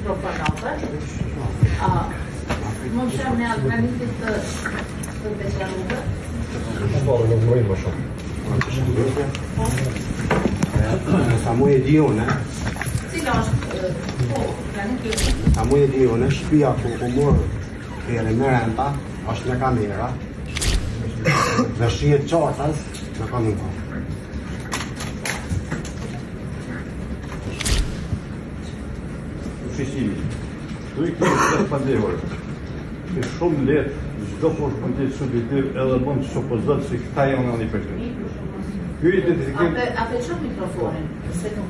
mikrofonatër. Mund që me granitit të deklaruar. Nuk mërin më shumë. Sa mu e di unë, Cila është granitit? sa mu e di unë, shtëpia ku morë kërë me renta, është në kamera, dhe shihet qartas në kaminko. Shqisimi, tu i kemi të pandehur. Është shumë letë, çdo kush mund të jetë subjektiv edhe mund të supozot se këta janë një person. Ky identifikim, Atë çon mikrofonin, se nuk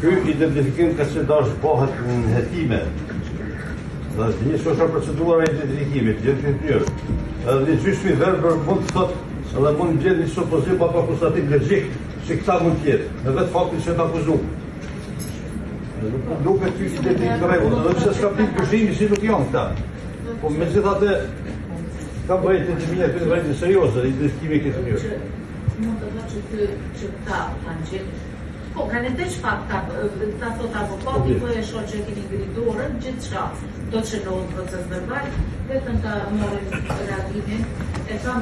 ky identifikim ka që dash bëhet në hetime. Dhe një social procedura e identifikimit, gjithë të njërë. Edhe një gjyshmi verbër mund të thotë, edhe mund të gjithë një supozim apo konstatim logjik se këta mund të jetë, në vetë faktin që të akuzuar. Nuk e ty identifikim të rregull, edhe pse s'ka pikë këshimi si nuk janë këta. Po megjithatë ka bëjtë të mija këtë vërejtë serioze, identifikimi këtë njërë. Mund të thotë që këta kanë qenë. Po, kanë të që pak ta thot avokati, po e shoh që keni ngriturën, gjithçka do të shënohet proces verbal, vetëm ta marrin reagimin, e kam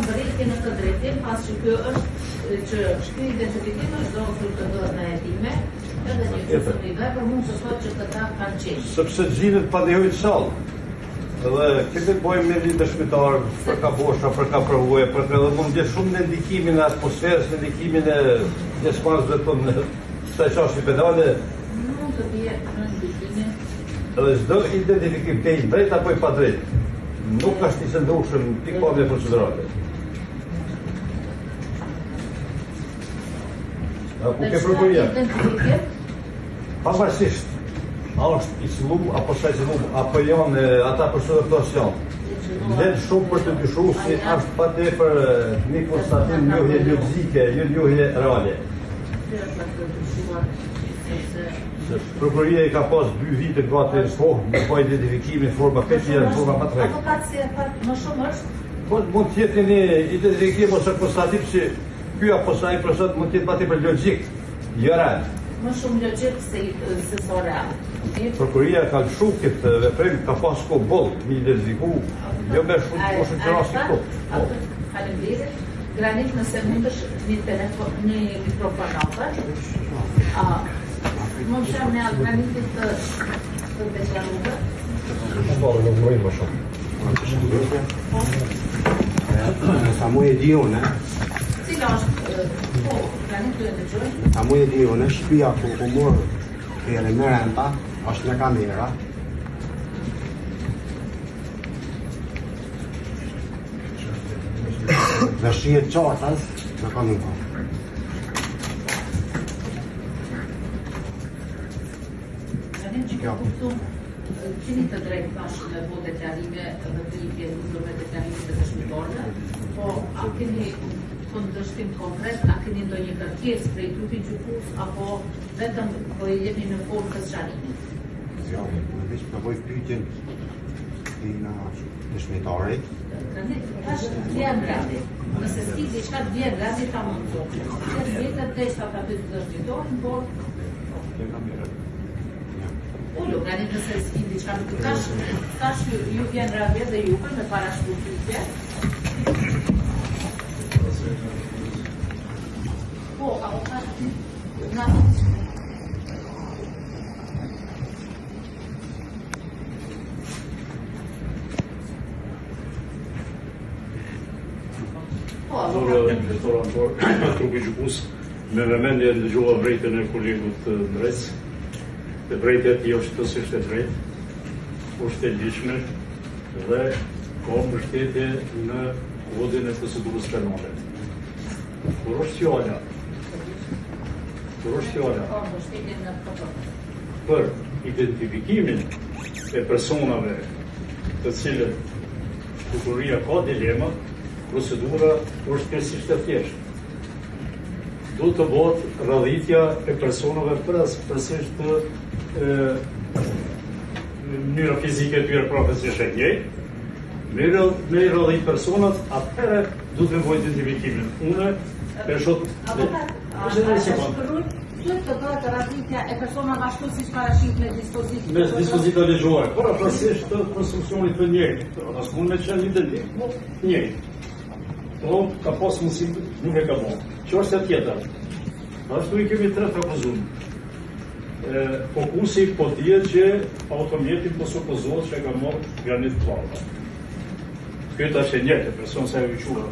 vërejtje në të drejtim, pas që kjo është që ky identifikim është do të bëhet në hetime, edhe një gjysmë i verbër mund të thotë që këta kanë qenë. Sepse gjinët pandehojnë sallë. Edhe këtë bojmë me një dëshmitar për ka bosha, për ka përvoja, për ka dhe mund të shumë në ndikimin e atmosferës, në ndikimin e spanzëve të në kësaj qashti pedale. Mund të bje në ndikimin. Edhe çdo identifikim të i drejt apo i pa drejt, nuk është i sëndrushëm pikpamje procedurale. Ku ke prokuria? Pavarësisht, a është i cëllu, apo sa i cëllu, apo janë ata personë të janë. Vlen shumë për të dyshu si është pa tepër një konstatim njohje logjike, jo njohje reale. Prokuria i ka pas 2 vite gati në kohë, në pa identifikimin, forma petja, në forma pa të rregull. Avokat si e pat më shumë është? Po mund të jetë një identifikim ose konstatim që ky apo sa i person mund të jetë pa tepër logjik, jo real. Më shumë logjik se so real. Prokuria ka lëshu këtë veprim, ka pas ko boll, mi identifiku, jo me shumë të moshën që rasti këto. Faleminderit. Granit, nëse mund është një mikrofonatër, mund që me granitit të deklaruar. Nuk mërin më shumë. Sa mu e di unë, Cila është granit të ndëgjoj? sa mu e di unë, shtëpia ku morë kërë me renta, është në kamera, dhe shihet qartas në kaminko. Keni të drejtë tash me bo deklarime dhe të i pjesë me deklarime të dëshmitarëve, po a keni kundërshtim konkret, a keni ndonjë kërkesë prej trupit gjykues apo vetëm po i jepni në formë të zgjarimit? Jo, në veç përvoj pyetjen i në dëshmitarit. Tash vjen gradi. Nëse s'ki diçka të vjen gradi ta mund të thotë. Vetëm testa ta bëj të dëshmitorin, por ullu, grani nëse s'ki diçka nuk tash ju vjen gradi dhe juve me parashkutje. Po, avokat, na Trupi gjykues me vëmendje dëgjova vërejtjen e kolegut Ndrec. Dhe vërejtja e tij është tësisht e drejtë, është e ligjshme dhe ka mbështetje në kodin e procedurës penale. Kur është fjala për identifikimin e personave të cilët prokuria ka dilema, procedura është thjesht e thjeshtë. Do të bëhet radhitja e personave përveçse të mënyra fizike të tyre profesionisht e njëjtë. Me radhit personat, atëherë do të bëjë identifikimin. Unë e shoh duhet të bëhet paraditja e personave ashtu siç parashit me dispozitën. Me dispozita ligjore. Por afërsisht të konstruksionit të njëjtë. As mund me qenë identik, po njëjtë. Po ka pas mundësi nuk e ka bën. Çështja tjetër. Ashtu i kemi tre të akuzuar. Fokusi po dihet që automjeti po supozohet që ka marrë granit plata. Këtë është e njëjtë, person se e quhet.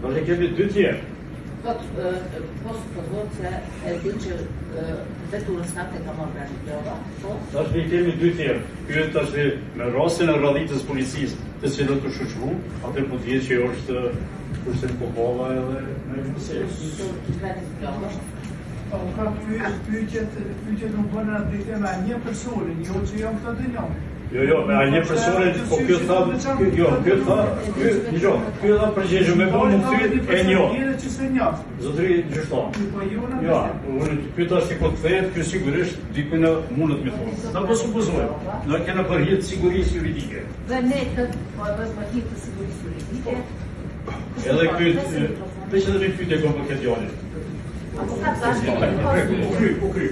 Dhe kemi dy tjerë. Po supozohet se e di që veturën s'ka ka marrë granit plata. Po. Tash ne kemi dy tjerë. Ky tash me rastin e rradhitës policisë, të cilët u shoqëru, atë po dihet që është kurse Popova edhe në Musej. Granit plata. Po, ka pyetjet nuk bënë atë me një personin, jo që jam këta të njëm. Jo, me a një personin, po kjo tha, kjo tha përgjigju me po nuk thyt e njo. Që se njëm. Zotëri gjështon. Po jo në Ja, kjo tash që po të thejet, kjo sigurisht dikujna mundet me thonë. Na po supozojmë, na kena përhjet sigurisë juridike. Dhe ne këtë po e bëjmë përhjet të sigurisë juridike. Edhe këtë, për që dhe një pyetje kom për këtë djallit. Avokat tash U kry.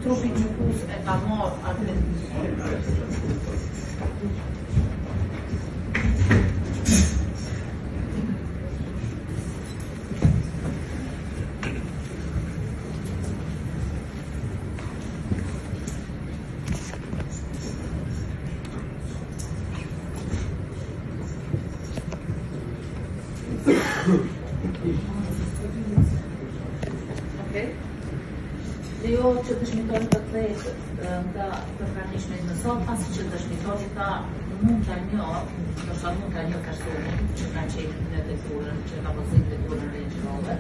Trupi gjykus e ka marrë atë. Jo që dëshmitori të kthehet nga përkranishmet në sot, pasi që dëshmitori ta mund ta njohë, ndoshta mund ta njohë personin që ka qenë në deturën, që ka pozitë deturën regjinore.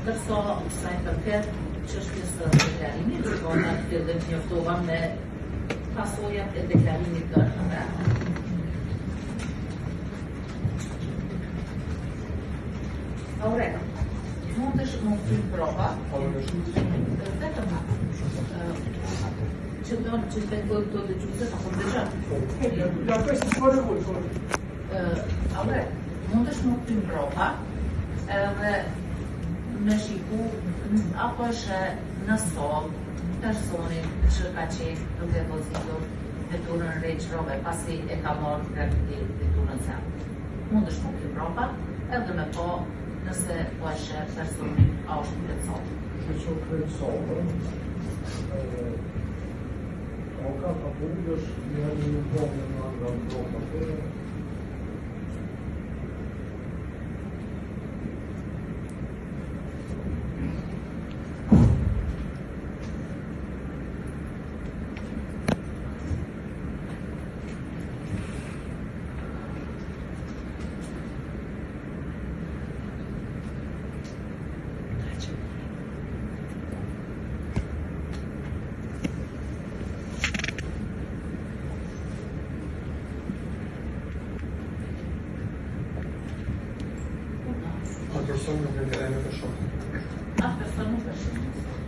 Ndërsa sa i përket çështjes së deklarimit, do në fillim njoftova me pasojat e deklarimit të rëndë. Aurela, mundesh më fil prova? Vetëm që do të bëjmë të dëgjuse apo dëgjon? Ja pesë shpore vull. Aurela, mundesh më fil prova? Edhe me shiku apo është në sol personin që ka qenë duke pozitur deturën regjinore pasi e ka marrë deturën sa. Mundesh më fil prova? Edhe me po nëse po është personin a është krejtësor. Që krejtësor, ka përgjësh një bëllë në nga bëllë. A person nuk është shumë.